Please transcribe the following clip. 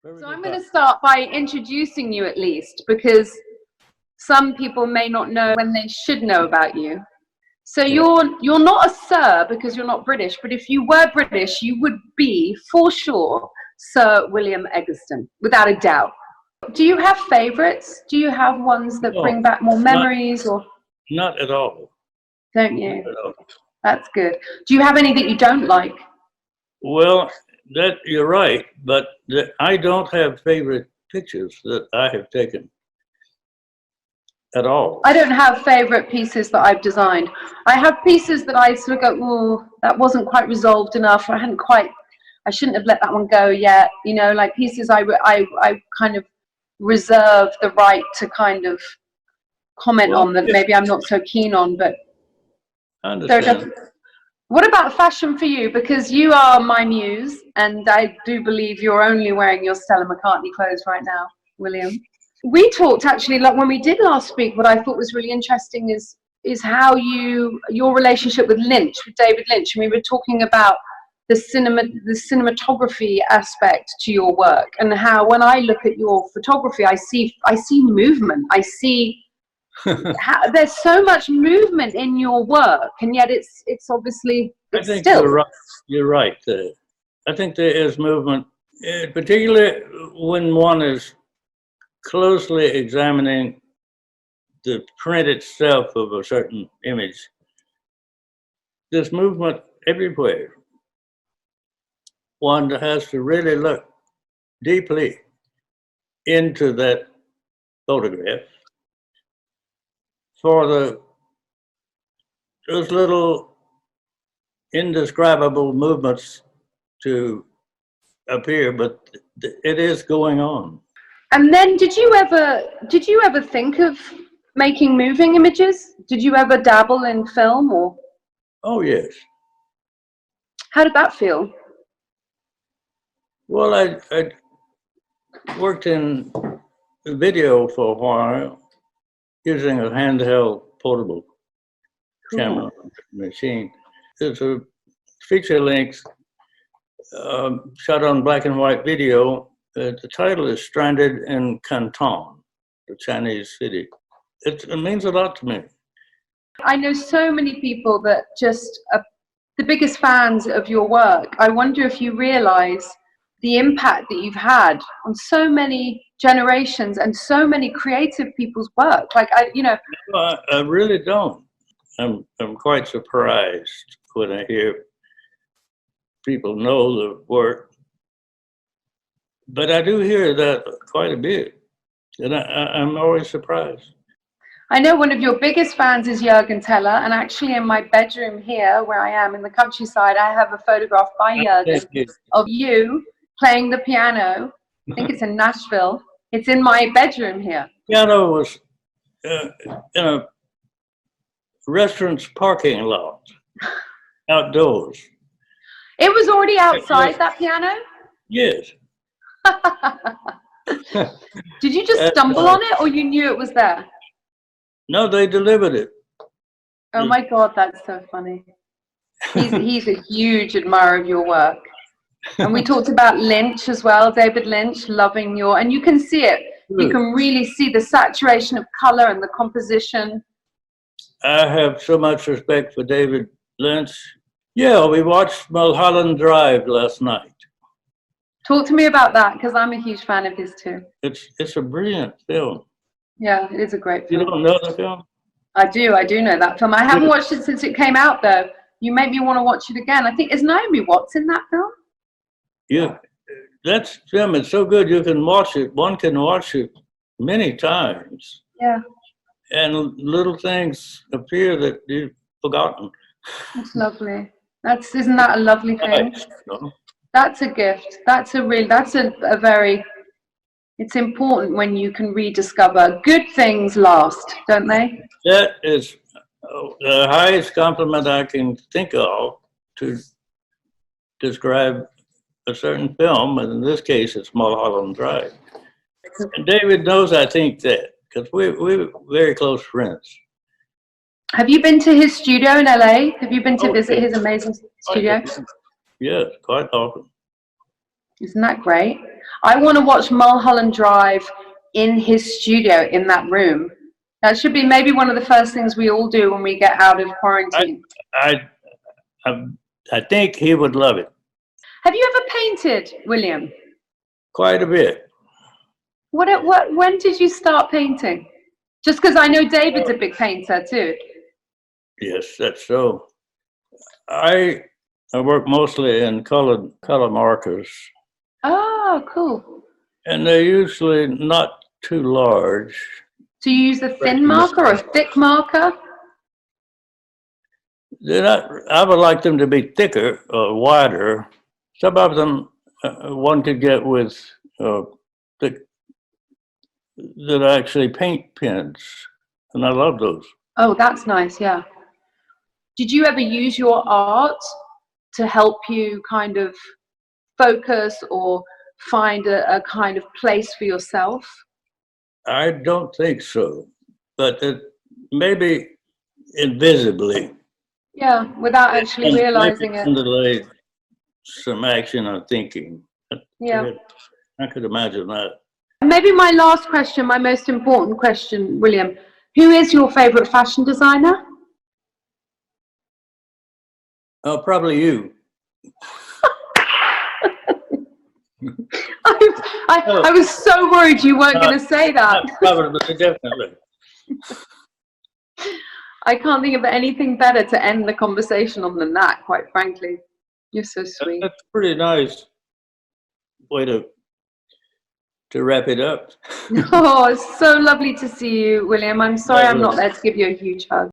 Very So good I'm going time. to start by introducing you at least, because some people may not know when they should know about you. So you're not a sir because you're not British, but if you were British, you would be for sure Sir William Eggleston, without a doubt. Do you have favorites? Do you have ones that No, bring back more memories, or not at all. don't Not you? at all. That's good. Do you have any that you don't like? Well, that you're right, but I don't have favorite pictures that I have taken at all. I don't have favorite pieces that I've designed. I have pieces that I sort of go, oh, that wasn't quite resolved enough. I shouldn't have let that one go yet. You know, like pieces I kind of reserve the right to kind of comment Well, on that maybe I'm not so keen on, but I understand. what about fashion for you? Because you are my muse, and I do believe you're only wearing your Stella McCartney clothes right now, William. We talked actually, like when we did last speak, what I thought was really interesting is how your relationship with David Lynch. And we were talking about the cinematography aspect to your work, and how when I look at your photography, I see movement. I see there's so much movement in your work, and yet it's obviously I it's think still. you're right. You're right. I think there is movement, particularly when one is closely examining the print itself of a certain image. There's movement everywhere. One has to really look deeply into that photograph for those little indescribable movements to appear, but it is going on. And then did you ever think of making moving images? Did you ever dabble in film, or Oh, yes. how did that feel? Well, I worked in video for a while using a handheld portable camera machine. It's a feature-length shot on black and white video. The title is Stranded in Canton, the Chinese city. It means a lot to me. I know so many people that just are the biggest fans of your work. I wonder if you realize the impact that you've had on so many generations and so many creative people's work. Like, I really don't. I'm quite surprised when I hear people know the work, but I do hear that quite a bit, and I'm always surprised. I know one of your biggest fans is Jürgen Teller, and actually in my bedroom here, where I am in the countryside, I have a photograph by Jürgen of you playing the piano. I think it's in Nashville. It's in my bedroom here. Piano was in a restaurant's parking lot, outdoors. It was already outside, that piano? Yes. Did you just stumble on it, or you knew it was there? No, they delivered it. Oh my God, that's so funny. He's a huge admirer of your work. And we talked about Lynch as well, David Lynch, loving your, and you can see it. You can really see the saturation of color and the composition. I have so much respect for David Lynch. Yeah, we watched Mulholland Drive last night. Talk to me about that, because I'm a huge fan of his too. It's a brilliant film. Yeah, it is a great film. You don't know the film? I do know that film. I haven't watched it since it came out though. You make me want to watch it again. I think, is Naomi Watts in that film? Yeah, that film is so good you can watch it. One can watch it many times. Yeah. And little things appear that you've forgotten. That's lovely. Isn't that a lovely thing? Nice, you know? That's a gift. That's a very, it's important when you can rediscover. Good things last, don't they? That is the highest compliment I can think of to describe a certain film, and in this case, it's Mulholland Drive. And David knows I think that, because we're very close friends. Have you been to his studio in LA? Have you been to visit his amazing studio? Yes, quite often. Isn't that great? I want to watch Mulholland Drive in his studio in that room. That should be maybe one of the first things we all do when we get out of quarantine. I I think he would love it. Have you ever painted, William? Quite a bit. When did you start painting? Just because I know David's a big painter too. Yes, that's so. I work mostly in color markers, Oh, cool. and they're usually not too large. Do you use a thin marker or a thick marker? They're not. I would like them to be thicker or wider. Some of them one could get with thick, that are actually paint pens, and I love those. Oh, that's nice, yeah. Did you ever use your art to help you kind of focus or find a kind of place for yourself? I don't think so, but maybe invisibly. Yeah, without actually realizing it. Underlay some action or thinking. Yeah. I could imagine that. Maybe my last question, my most important question, William. Who is your favorite fashion designer? Oh, probably you. I was so worried you weren't going to say that. Probably, definitely. I can't think of anything better to end the conversation on than that, quite frankly. You're so sweet. That's a pretty nice way to wrap it up. Oh, it's so lovely to see you, William. I'm sorry I'm not there to give you a huge hug.